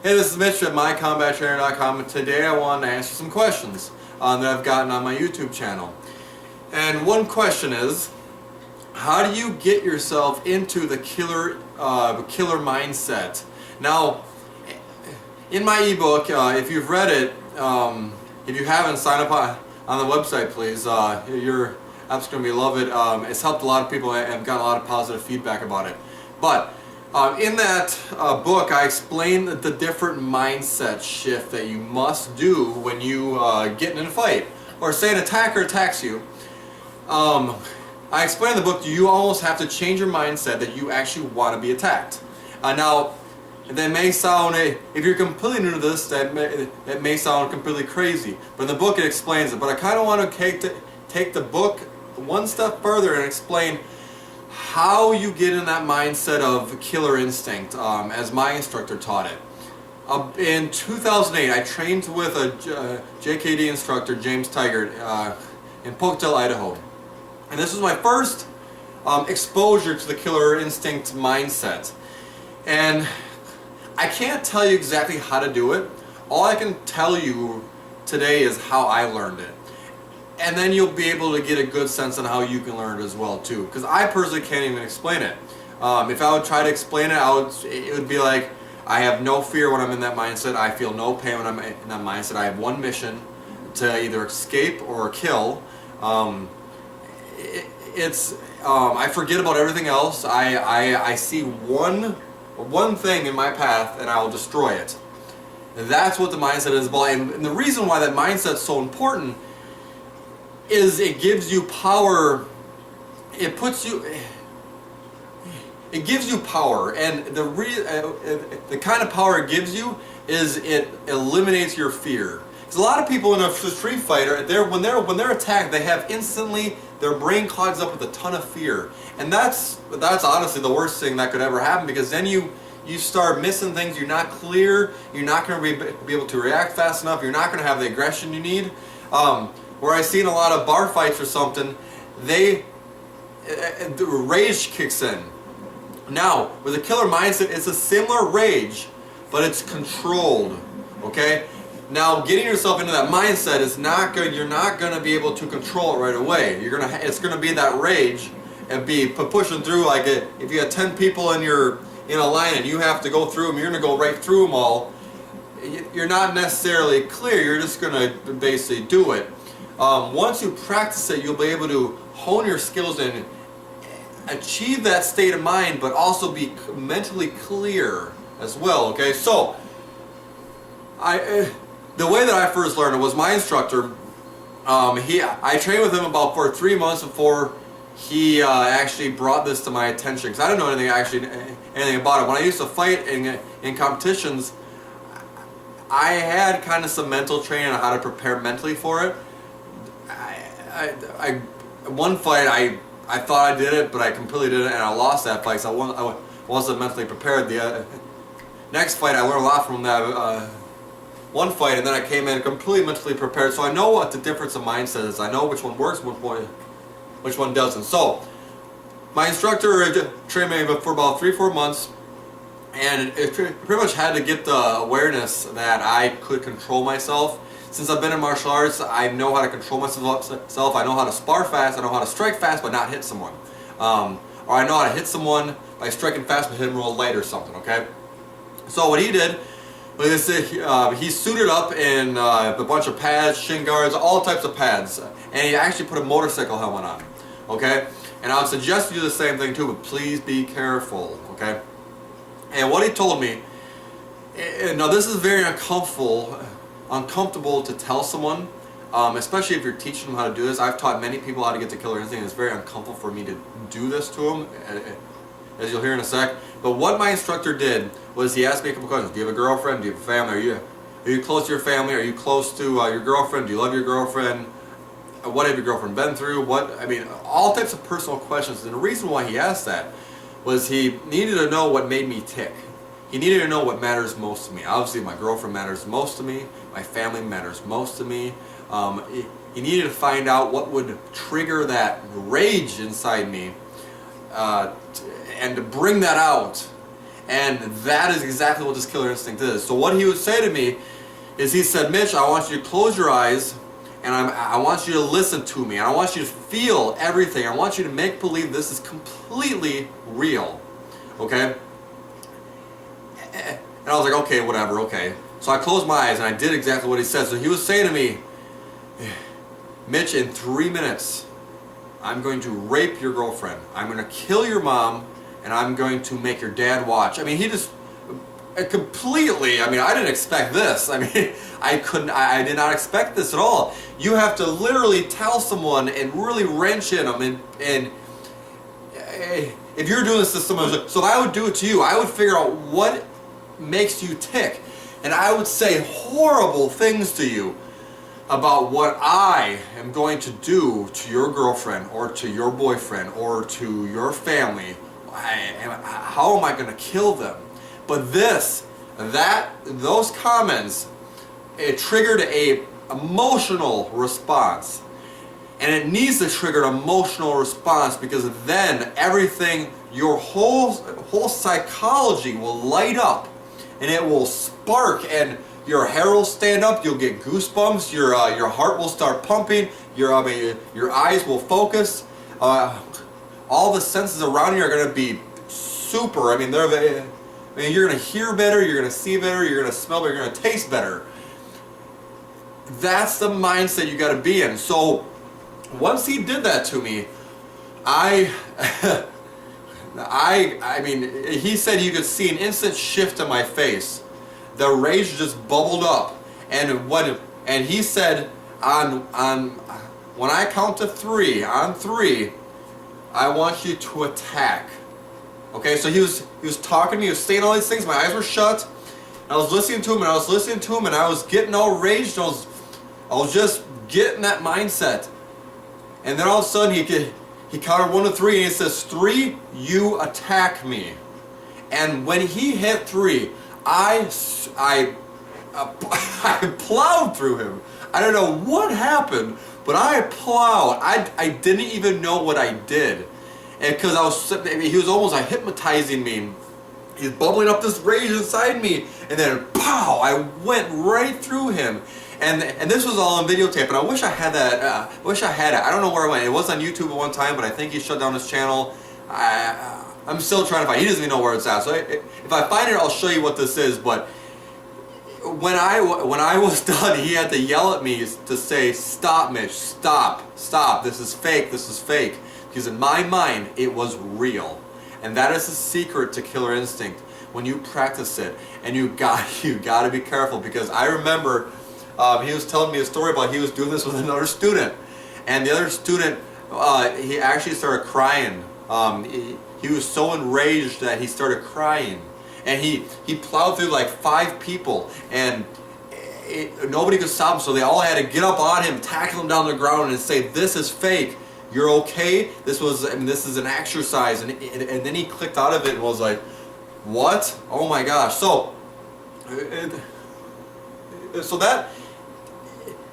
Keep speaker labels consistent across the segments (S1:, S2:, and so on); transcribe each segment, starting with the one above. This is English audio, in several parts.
S1: Hey, this is Mitch at mycombattrainer.com, and today I want to answer some questions that I've gotten on my YouTube channel. And one question is, how do you get yourself into the killer mindset? Now, in my ebook, if you've read it, if you haven't, sign up on the website, please. You're absolutely going to love it. It's helped a lot of people and I've gotten a lot of positive feedback about it. But in that book, I explain the different mindset shift that you must do when you get in a fight, or say an attacker attacks you. I explain in the book you almost have to change your mindset that you actually want to be attacked. Now, that may sound, if you're completely new to this, that may sound completely crazy. But in the book it explains it. But I kind of want to take the book one step further and explain how you get in that mindset of killer instinct, as my instructor taught it. In 2008, I trained with a JKD instructor, James Tigert, in Pocatello, Idaho. And this was my first exposure to the killer instinct mindset. And I can't tell you exactly how to do it. All I can tell you today is how I learned it. And then you'll be able to get a good sense on how you can learn it as well too. Because I personally can't even explain it. If I would try to explain it, it would be like, I have no fear when I'm in that mindset. I feel no pain when I'm in that mindset. I have one mission, to either escape or kill. I forget about everything else. I see one thing in my path and I will destroy it. That's what the mindset is about. And the reason why that mindset is so important is it gives you power. It gives you power, and the kind of power it gives you is it eliminates your fear. Because a lot of people in a street fight, when they're attacked, they have instantly, their brain clogs up with a ton of fear, and that's honestly the worst thing that could ever happen, because then you start missing things. You're not clear. You're not going to be able to react fast enough. You're not going to have the aggression you need. Where I've seen a lot of bar fights or something, the rage kicks in. Now, with a killer mindset, it's a similar rage, but it's controlled. Okay? Now, getting yourself into that mindset is not good. You're not going to be able to control it right away. It's going to be that rage and be pushing through. Like if you had 10 people in a line and you have to go through them, you're going to go right through them all. You're not necessarily clear. You're just going to basically do it. Once you practice it, you'll be able to hone your skills and achieve that state of mind, but also be mentally clear as well. Okay, so the way that I first learned it was my instructor. I trained with him for 3 months before he actually brought this to my attention, because I didn't know anything about it. When I used to fight in competitions, I had kind of some mental training on how to prepare mentally for it. One fight I thought I did it, but I completely didn't, and I lost that fight, so I wasn't mentally prepared. The next fight I learned a lot from that one fight, and then I came in completely mentally prepared, so I know what the difference of mindset is. I know which one works, which one doesn't. So my instructor trained me for about 3-4 months, and it pretty much had to get the awareness that I could control myself. Since I've been in martial arts, I know how to control myself. I know how to spar fast. I know how to strike fast but not hit someone. Or I know how to hit someone by striking fast but hit him real light or something, okay? So what he did was he suited up in a bunch of pads, shin guards, all types of pads. And he actually put a motorcycle helmet on, okay? And I would suggest you do the same thing too, but please be careful, okay? And what he told me, now this is very uncomfortable to tell someone, especially if you're teaching them how to do this. I've taught many people how to get to killer instinct. It's very uncomfortable for me to do this to them, as you'll hear in a sec. But what my instructor did was he asked me a couple questions. Do you have a girlfriend? Do you have a family? Are you close to your family? Are you close to your girlfriend? Do you love your girlfriend? What have your girlfriend been through? All types of personal questions. And the reason why he asked that was he needed to know what made me tick. He needed to know what matters most to me. Obviously, my girlfriend matters most to me. My family matters most to me. He needed to find out what would trigger that rage inside me, and to bring that out. And that is exactly what this killer instinct is. So what he would say to me is, he said, Mitch, I want you to close your eyes, and I want you to listen to me, and I want you to feel everything. I want you to make believe this is completely real, okay? And I was like, okay, whatever, okay. So I closed my eyes, and I did exactly what he said. So he was saying to me, Mitch, in 3 minutes, I'm going to rape your girlfriend. I'm going to kill your mom, and I'm going to make your dad watch. I mean, he just completely, I mean, I didn't expect this. I mean, I did not expect this at all. You have to literally tell someone and really wrench in them, and if you're doing this to someone, so if I would do it to you, I would figure out what makes you tick, and I would say horrible things to you about what I am going to do to your girlfriend or to your boyfriend or to your family. How am I going to kill them? But those comments, it triggered a emotional response. And it needs to trigger an emotional response, because then everything, your whole psychology will light up, and it will spark, and your hair will stand up, you'll get goosebumps, your heart will start pumping, your eyes will focus, all the senses around you are going to be super. I mean, you're going to hear better, you're going to see better, you're going to smell better, you're going to taste better. That's the mindset you got to be in. So once he did that to me, I mean, he said you could see an instant shift in my face. The rage just bubbled up, and he said, on when I count to 3, on 3, I want you to attack. Okay, so he was talking to me, he was saying all these things, my eyes were shut, I was listening to him, and I was getting all raged, I was just getting that mindset. And then all of a sudden he counted 1 to 3, and he says, 3, you attack me. And when he hit 3, I plowed through him. I don't know what happened, but I plowed. I didn't even know what I did. And because he was almost like hypnotizing me. He's bubbling up this rage inside me, and then pow, I went right through him. And this was all on videotape, and I wish I had that. I don't know where it went. It was on YouTube at one time, but I think he shut down his channel. I'm still trying to find it. He doesn't even know where it's at. So if I find it, I'll show you what this is. But when I was done, he had to yell at me to say, "Stop, Mitch! Stop! This is fake! This is fake!" Because in my mind, it was real, and that is the secret to killer instinct. When you practice it, and you got to be careful, because I remember he was telling me a story about he was doing this with another student, and the other student he actually started crying. He was so enraged that he started crying, and he plowed through like 5 people, and nobody could stop him. So they all had to get up on him, tackle him down the ground, and say, "This is fake. You're okay. This is an exercise." And then he clicked out of it and was like, "What? Oh my gosh!" So that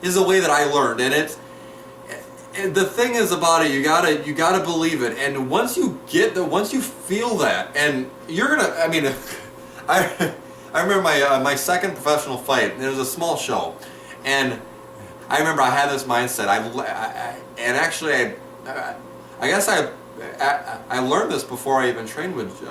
S1: is the way that I learned, and the thing is about it, you gotta believe it, and once you feel that, and you're gonna, I mean, I remember my second professional fight. It was a small show, and I remember I had this mindset. I guess I learned this before I even trained with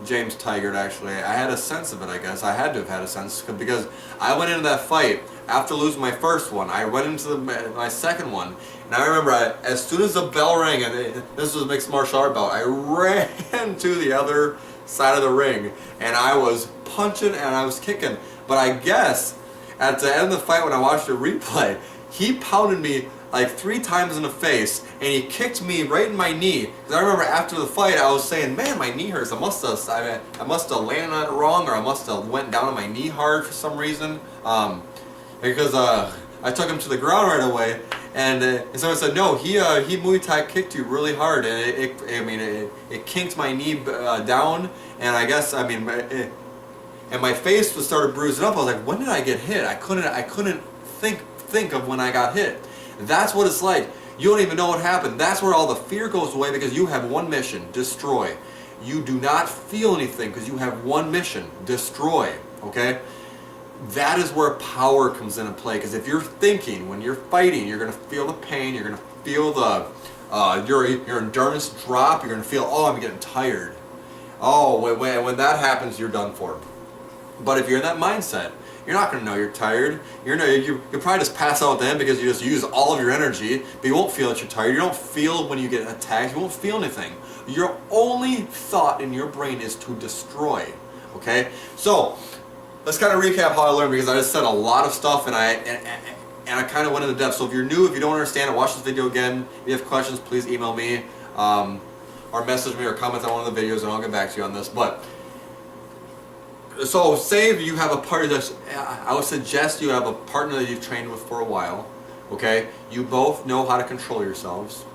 S1: James Tigert. Actually, I had a sense of it. I guess I had to have had a sense, because I went into that fight after losing my first one. I went into my second one. And I remember, as soon as the bell rang, and this was a mixed martial art bout, I ran to the other side of the ring, and I was punching and I was kicking. But I guess at the end of the fight, when I watched the replay, he pounded me like 3 times in the face, and he kicked me right in my knee. Because I remember after the fight, I was saying, "Man, my knee hurts. I must have landed on it wrong, or I must have went down on my knee hard for some reason." Because I took him to the ground right away. And someone said, "No, he Muay Thai kicked you really hard, and it kinked my knee down, and I guess and my face started bruising up." I was like, "When did I get hit?" I couldn't think of when I got hit. That's what it's like. You don't even know what happened. That's where all the fear goes away, because you have one mission: destroy. you do not feel anything because you have one mission: destroy. Okay? That is where power comes into play. Because if you're thinking, when you're fighting, you're going to feel the pain, you're going to feel the your endurance drop, you're going to feel, oh, I'm getting tired. Oh, when that happens, you're done for. But if you're in that mindset, you're not going to know you're tired. You'll probably just pass out then because you just use all of your energy, but you won't feel that you're tired. You don't feel when you get attacked. You won't feel anything. Your only thought in your brain is to destroy. Okay? So, let's kind of recap how I learned, because I just said a lot of stuff and I kind of went into depth. So if you're new, if you don't understand it, watch this video again. If you have questions, please email me or message me or comment on one of the videos and I'll get back to you on this. But so say you have a partner I would suggest you have a partner that you've trained with for a while. Okay? You both know how to control yourselves.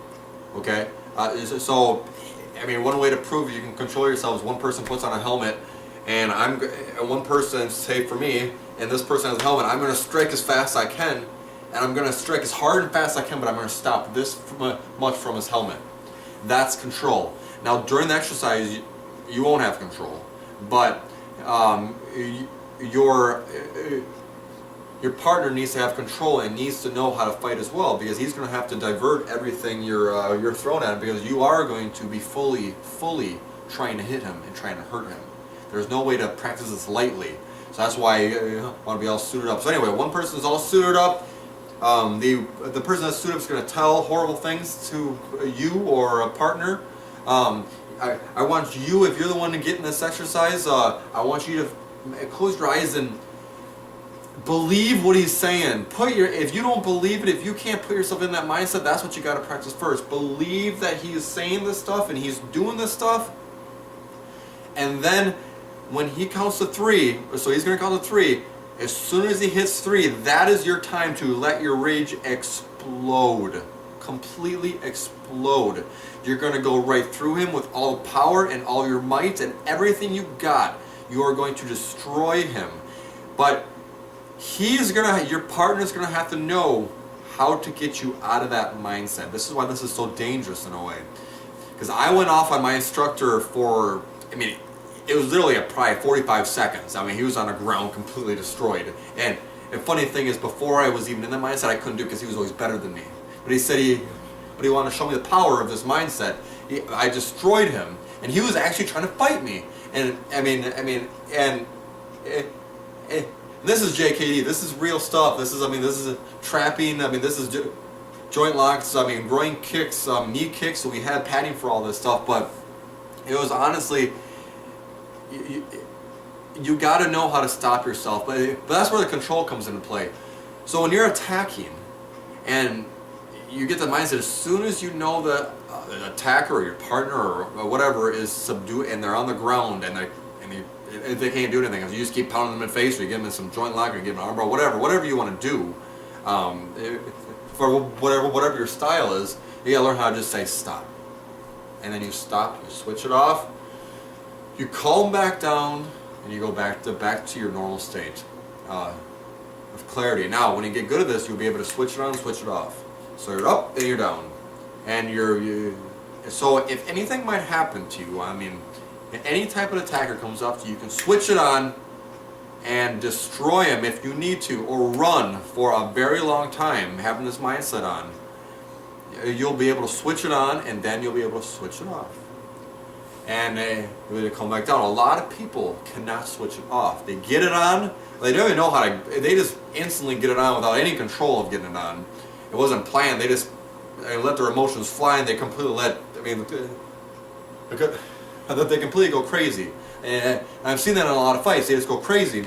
S1: Okay? So, I mean, one way to prove you can control yourselves, one person puts on a helmet and one person, say for me, and this person has a helmet, I'm going to strike as fast as I can, and I'm going to strike as hard and fast as I can, but I'm going to stop this much from his helmet. That's control. Now, during the exercise, you won't have control, but your partner needs to have control and needs to know how to fight as well, because he's going to have to divert everything you're throwing at him, because you are going to be fully trying to hit him and trying to hurt him. There's no way to practice this lightly. So that's why you want to be all suited up. So anyway, one person is all suited up. The person that's suited up is going to tell horrible things to you or a partner. I want you, if you're the one to get in this exercise, I want you to close your eyes and believe what he's saying. If you don't believe it, if you can't put yourself in that mindset, that's what you got to practice first. Believe that he is saying this stuff and he's doing this stuff. And then when he counts to 3, so he's going to count to 3, as soon as he hits 3, that is your time to let your rage explode. Completely explode. You're going to go right through him with all the power and all your might and everything you got. You are going to destroy him. But your partner's going to have to know how to get you out of that mindset. This is why this is so dangerous in a way. Because I went off on my instructor for, it was literally probably 45 seconds. He was on the ground completely destroyed. And the funny thing is, before I was even in that mindset, I couldn't do it because he was always better than me. But he said he wanted to show me the power of this mindset. I destroyed him, and he was actually trying to fight me. And this is JKD. This is real stuff. This is trapping. This is joint locks. Groin kicks, knee kicks. So we had padding for all this stuff, but it was honestly. You got to know how to stop yourself, but that's where the control comes into play. So when you're attacking and you get the mindset, as soon as you know the attacker or your partner or whatever is subdued and they're on the ground and they can't do anything, if you just keep pounding them in the face or you give them some joint lock or you give them an arm bar, whatever you want to do, for whatever your style is, you got to learn how to just say stop. And then you stop, you switch it off. You calm back down, and you go back to your normal state of clarity. Now, when you get good at this, you'll be able to switch it on and switch it off. So you're up and you're down, and So if anything might happen to you, if any type of attacker comes up to you, you can switch it on and destroy him if you need to, or run for a very long time, having this mindset on. You'll be able to switch it on, and then you'll be able to switch it off. And they come back down. A lot of people cannot switch it off. They get it on, they don't even know how to, they just instantly get it on without any control of getting it on. It wasn't planned, they let their emotions fly and they completely they completely go crazy. And I've seen that in a lot of fights. They just go crazy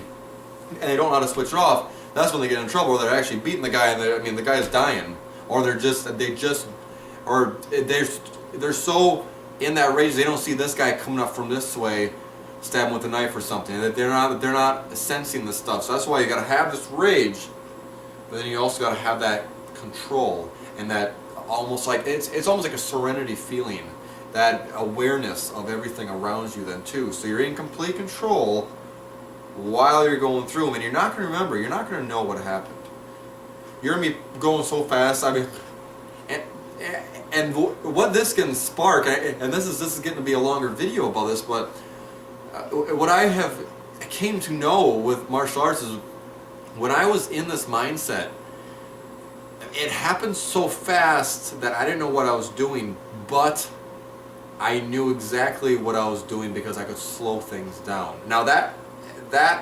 S1: and they don't know how to switch it off. That's when they get in trouble, or they're actually beating the guy and the guy's dying. Or they're so in that rage, they don't see this guy coming up from this way, stabbing with a knife or something. They're not sensing this stuff. So that's why you got to have this rage, but then you also got to have that control and that almost like it's almost like a serenity feeling, that awareness of everything around you then too. So you're in complete control while you're going through them, and you're not going to remember. You're not going to know what happened. You're going to be going so fast. And what this can spark, and this is getting to be a longer video about this, but what I have came to know with martial arts is when I was in this mindset, it happened so fast that I didn't know what I was doing, but I knew exactly what I was doing because I could slow things down. Now that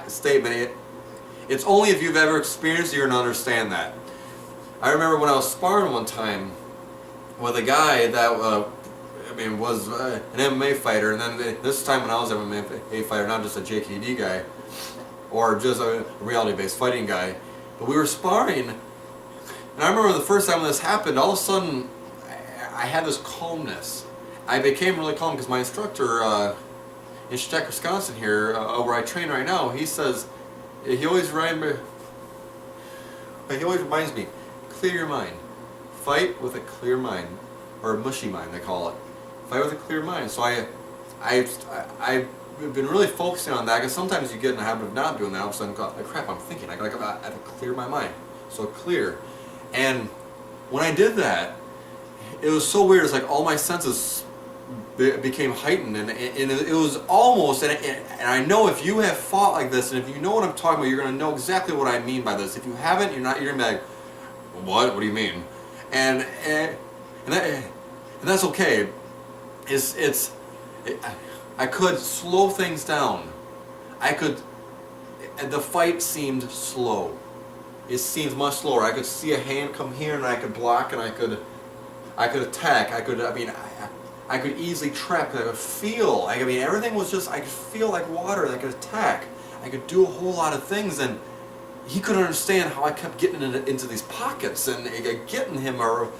S1: statement, it's only if you've ever experienced it you're going to understand that. I remember when I was sparring one time with a guy that was an MMA fighter, and then this time when I was an MMA fighter, not just a JKD guy or just a reality-based fighting guy, but we were sparring, and I remember the first time when this happened, all of a sudden I had this calmness. I became really calm because my instructor in Czech, Wisconsin here, where I train right now, he says, he always reminds me, clear your mind. Fight with a clear mind, or a mushy mind they call it. Fight with a clear mind. So I've been really focusing on that because sometimes you get in the habit of not doing that. All of a sudden, like, crap, I'm thinking. I have to clear my mind. So clear. And when I did that, it was so weird. It's like all my senses became heightened, and it was almost, and I know if you have fought like this, and if you know what I'm talking about, you're going to know exactly what I mean by this. If you haven't, you're going to be like, what do you mean? And that's okay. I could slow things down. The fight seemed slow. It seemed much slower. I could see a hand come here, and I could block, and I could attack. I could easily trap. I could feel. Everything was just. I could feel like water. And I could attack. I could do a whole lot of things, and he couldn't understand how I kept getting into these pockets and getting him or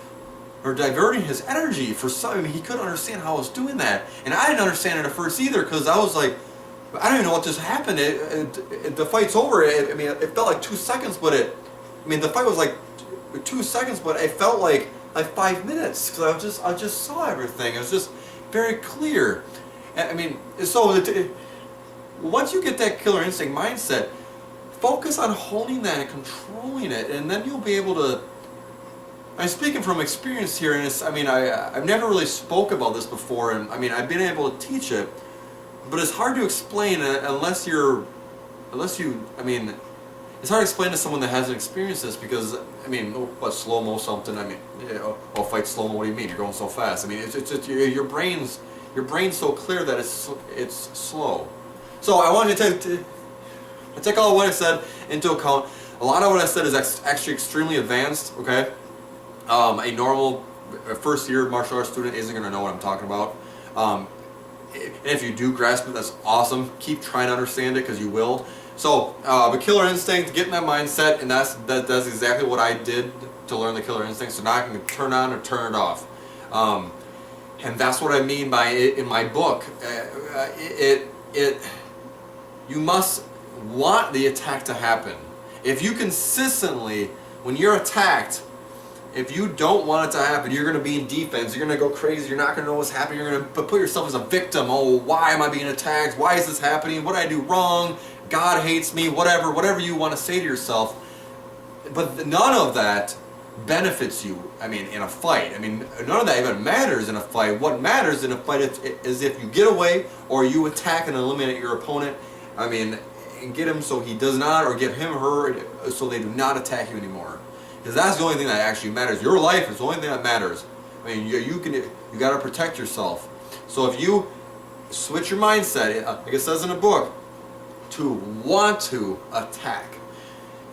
S1: diverting his energy for some. He couldn't understand how I was doing that, and I didn't understand it at first either because I was like, I don't even know what just happened. The fight's over. It felt like 2 seconds, but the fight was like 2 seconds, but it felt like 5 minutes because I just saw everything. It was just very clear. Once you get that killer instinct mindset, focus on holding that and controlling it, and then you'll be able to. I'm speaking from experience here, and I've never really spoke about this before, and I've been able to teach it, but it's hard to explain unless you. It's hard to explain to someone that hasn't experienced this because what, slow-mo something? Fight slow-mo. What do you mean? You're going so fast. It's just your brain's so clear that it's slow. So I wanted to take all what I said into account. A lot of what I said is actually extremely advanced. Okay, a normal first-year martial arts student isn't going to know what I'm talking about. And if you do grasp it, that's awesome. Keep trying to understand it because you will. So, the killer instinct, get in that mindset, and that's exactly what I did to learn the killer instinct. So now I can turn on or turn it off, and that's what I mean by it in my book. You must want the attack to happen. If you consistently, when you're attacked, if you don't want it to happen, you're going to be in defense. You're going to go crazy. You're not going to know what's happening. You're going to put yourself as a victim. Oh, why am I being attacked? Why is this happening? What did I do wrong? God hates me, whatever you want to say to yourself. But none of that benefits you, in a fight. None of that even matters in a fight. What matters in a fight is if you get away or you attack and eliminate your opponent, and get him so he does not, or get him or her so they do not attack you anymore. Because that's the only thing that actually matters. Your life is the only thing that matters. You got to protect yourself. So if you switch your mindset, like it says in the book, to want to attack.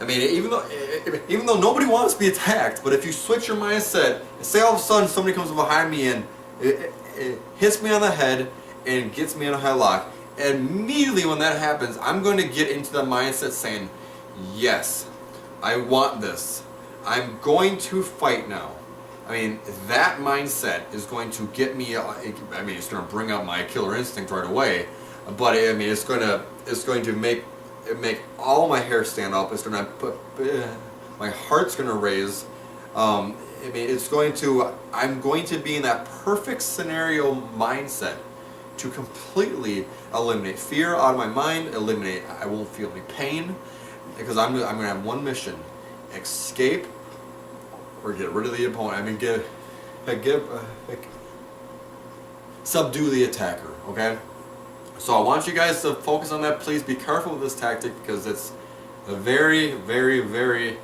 S1: Even though nobody wants to be attacked, but if you switch your mindset, and say all of a sudden somebody comes behind me and it hits me on the head and gets me in a headlock, immediately when that happens, I'm going to get into the mindset saying, yes, I want this. I'm going to fight now. That mindset is going to get me. It's going to bring up my killer instinct right away. But it's going to make all my hair stand up. It's going to put my heart's going to raise. I'm going to be in that perfect scenario mindset to completely eliminate fear out of my mind. I won't feel any pain because I'm going to have one mission: escape or get rid of the opponent. subdue the attacker, okay? So I want you guys to focus on that. Please be careful with this tactic because it's very, very, very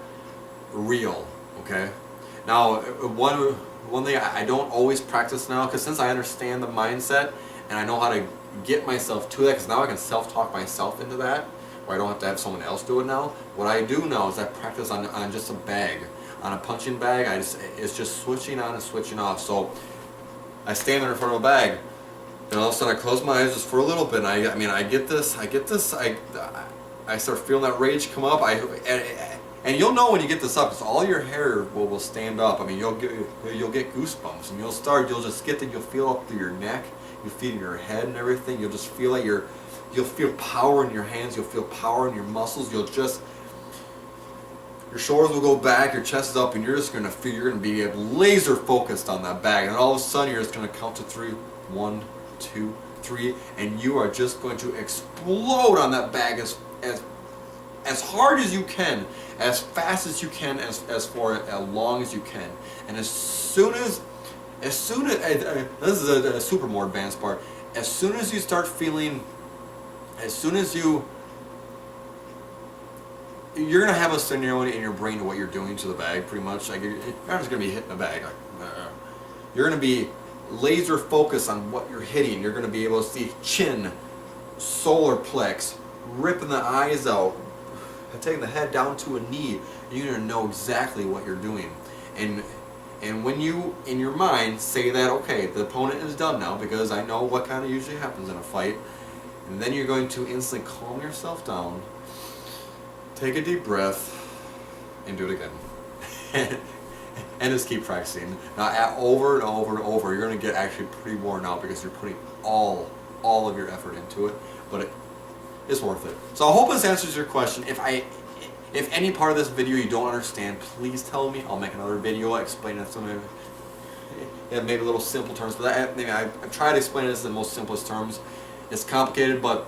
S1: real, okay? Now, one thing I don't always practice now, because since I understand the mindset and I know how to get myself to that, because now I can self-talk myself into that, where I don't have to have someone else do it now. What I do now is I practice on just a bag, on a punching bag. It's just switching on and switching off. So I stand there in front of a bag, and all of a sudden I close my eyes just for a little bit. And I get this. I start feeling that rage come up. And you'll know when you get this up, because all your hair will stand up. I mean, you'll get goosebumps, and you'll just get that. You'll feel up through your neck, you feel in your head and everything. You'll just feel like you'll feel power in your hands. You'll feel power in your muscles. Your shoulders will go back, your chest is up, and you're gonna be laser focused on that bag. And all of a sudden, you're just gonna count to 3, 1, 2, 3, and you are just going to explode on that bag as hard as you can, as fast as you can, as for as long as you can. And as soon as this is a super more advanced part. As soon as you start feeling, you're gonna have a scenario in your brain of what you're doing to the bag, pretty much. Like you're not just gonna be hitting the bag. You're gonna be laser focused on what you're hitting. You're gonna be able to see chin, solar plex, ripping the eyes out, taking the head down to a knee. You're gonna know exactly what you're doing, and when you in your mind say that, okay, the opponent is done now because I know what kind of usually happens in a fight, and then you're going to instantly calm yourself down. Take a deep breath and do it again. And just keep practicing. Now, over and over and over, you're going to get actually pretty worn out because you're putting all of your effort into it, but it's worth it. So I hope this answers your question. If any part of this video you don't understand, please tell me. I'll make another video explaining some of it, maybe a little simple terms, but I've tried to explain this in the most simplest terms. It's complicated, but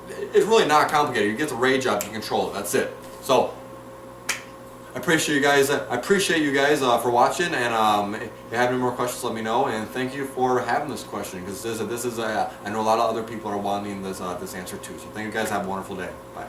S1: it's really not complicated. You get the rage up, you control it. That's it. So I appreciate you guys. For watching. And if you have any more questions, let me know. And thank you for having this question, because I know a lot of other people are wanting this answer too. So thank you guys. Have a wonderful day. Bye.